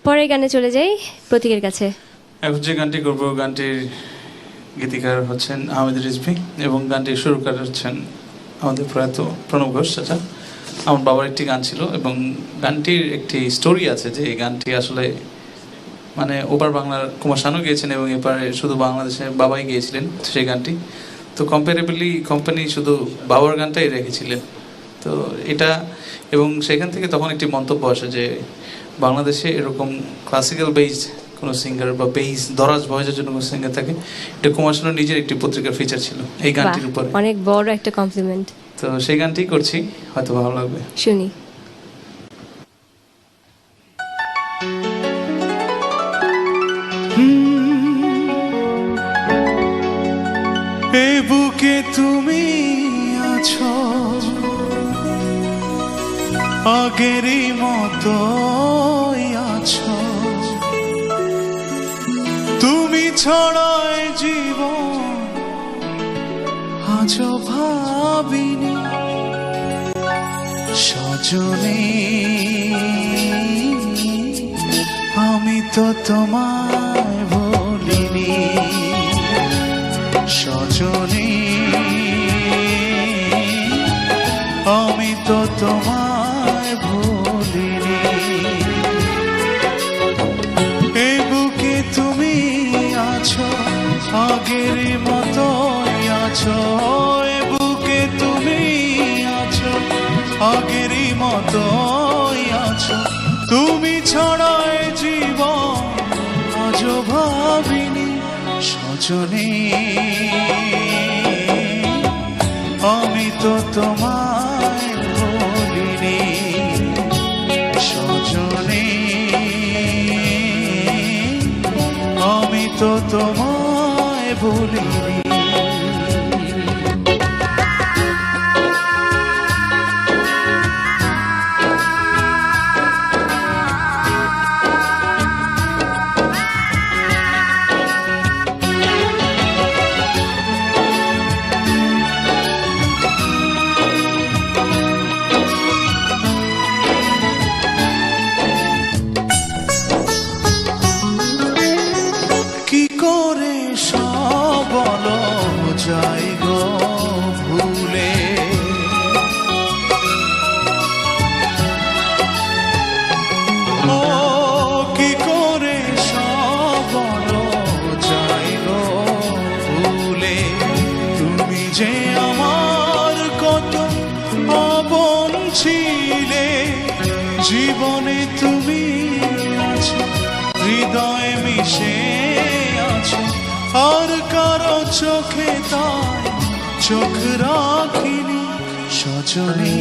পরের গানে চলে যাই প্রতীকের কাছে। এখন যে গানটি করব, গানটির গীতিকার হচ্ছেন আহমেদ রিজভী এবং গানটির সুরকার হচ্ছেন আমাদের প্রয়াত প্রণব ঘোষ চাচা। আমার বাবার একটি গান ছিল এবং গানটির একটি স্টোরি আছে যে এই গানটি আসলে মানে ওপার বাংলার কুমার শানু গিয়েছেন এবং এপারে শুধু বাংলাদেশে বাবাই গিয়েছিলেন সেই গানটি। তো কম্পারেবলি কোম্পানি শুধু বাবার গানটাই রেখেছিলেন। তো এটা এবং সেখান থেকে তখন একটি মন্তব্য আসে যে বাংলাদেশে এরকম ক্লাসিক্যাল বেসড কোনো সিঙ্গার বা বেস দরাজ ভয়েসের জন্য কোনো সিঙ্গার থাকে, এটা কুমার শানুর নিজের একটি পত্রিকার ফিচার ছিল এই গানটির উপরে। অনেক বড় একটা কমপ্লিমেন্ট। তো সেই গানটিই করছি, হয়তো ভালো লাগবে, শুনি। এই বুকে তুমি আছো আগেরই মতো আছো, তুমি ছড়ায় জীবন আজও ভাবিনি সজনে, আমি তো তোমায় ভুলিনি সজনে, আমি তো তোমায় ভুলিনি। এই বুকে তুমি আছো আগের মতো আছো, এই বুকে তুমি আছো আগের মতো আছো, তুমি ছড়ায় জীবন আজও ভাবিনি সজনে, আমি তো তোমায় ভুলিনি সজনে, আমি তো তোমায় ভুলিনি। যাই গো ভুলে ও কি করে সব যাই গো ভুলে, তুমি যে আমার কত আপন ছিলে, জীবনে তুমি আছো হৃদয়ে মিশে আছো, আর কারো চোখে তাই চোখ রাখিনি সজনে,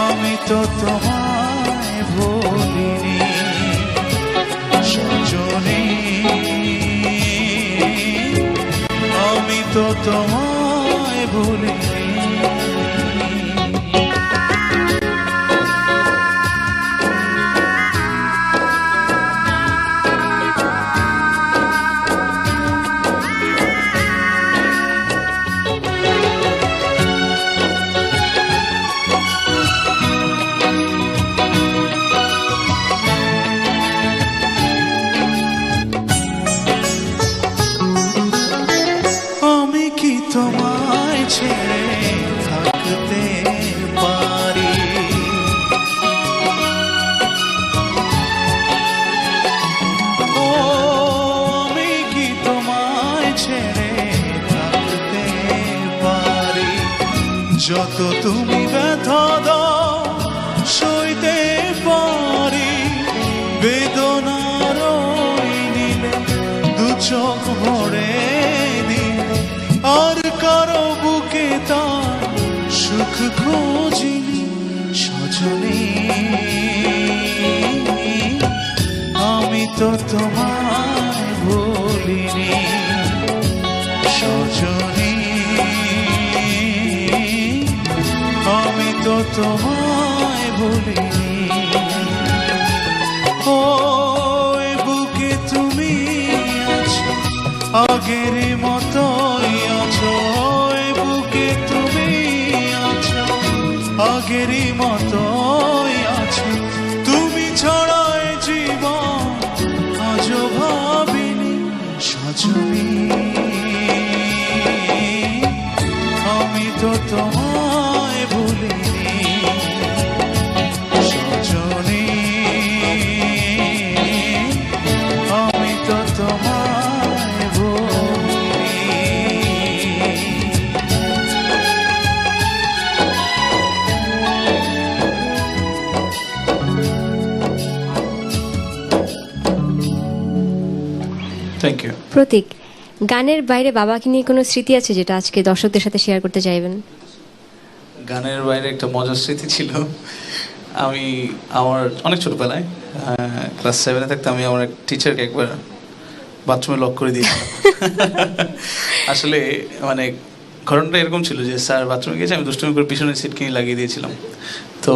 আমি তো তোমায় ভুলিনি সজনে, আমি তো তোমায় ভুলিনি। তোমায় ছেড়ে থাকতে পারি, ও আমি কি তোমায় ছেড়ে থাকতে পারি, যত তুমি ব্যথা দাও সইতে পারি, বেদনার নিলে দু চোখ ভরে দিলে, আর কারো বুকে তার সুখ খোঁজিনি সজনে, আমি তো তোমায় ভুলিনি সজনে, আমি তো তোমায় ভুলিনি। ও বুকে তুমি আছো আগের মতোই আছো, বুকে তুমি আছো আগেরই মতোই আছো, আছো তুমি ছড়ায় জীবন আজ ভাবিনি সজনী আমি তো তোমায় ভুলিনি সজনী আমি তো তোমায় ভুলিনি। Thank you. প্রতীক, গানের বাইরে বাবাকে নিয়ে কোনো স্মৃতি আছে যেটা আজকে দর্শকদের সাথে শেয়ার করতে চাইবেন? গানের বাইরে একটা মজার স্মৃতি ছিল। আমি আমার অনেক ছোটবেলায় ক্লাস 7-এ থাকতে আমি আমার এক টিচারকে একবার বাথরুমে লক করে দিয়েছিলাম। আসলে মানে ঘটনাটা এরকম ছিল যে স্যার বাথরুমে গিয়েছে, আমি দুষ্টুমি করে পিছনের সিট কিনে লাগিয়ে দিয়েছিলাম। তো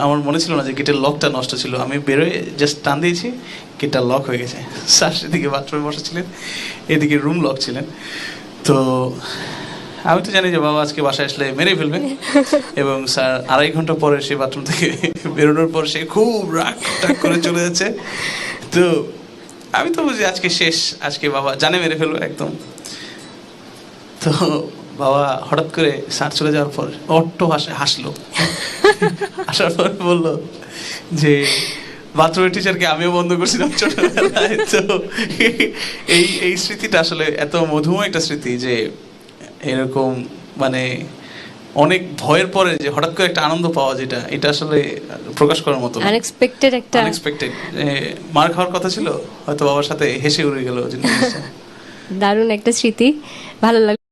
আমার মনে ছিল না যে গেটের লকটা নষ্ট ছিল, আমি বেরোয় জাস্ট টান দিয়েছি, গেটটা লক হয়ে গেছে। স্যার সেদিকে বাথরুমে বসেছিলেন, এদিকে রুম লক ছিলেন। তো আমি তো জানি যে বাবা আজকে বাসায় আসলে মেরেই ফেলবে, এবং স্যার 2.5 ঘন্টা পরে সে বাথরুম থেকে বেরোনোর পর সে খুব রাগ টাগ করে চলে যাচ্ছে। তো আমি তো বুঝি আজকে শেষ, আজকে বাবা জানে মেরে ফেলবে একদম। তো বাবা হঠাৎ করে স্যার চলে যাওয়ার পর অট্ট হাসলো, আসার পর বললো যে বাথরুমের টিচারকে আমিও বন্ধ করছিলাম ছোটবেলায়। তো এই স্মৃতিটা আসলে এত মধুময় একটা স্মৃতি যে এরকম মানে অনেক ভয়ের পরে যে হঠাৎ করে একটা আনন্দ পাওয়া, যেটা এটা আসলে প্রকাশ করার মতো আনএক্সপেক্টেড একটা আনএক্সপেক্টেড। মার খাওয়ার কথা ছিল, হয়তো বাবার সাথে হেসে উড়ে গেল জিনিসটা। দারুণ একটা স্মৃতি, ভালো লাগলো।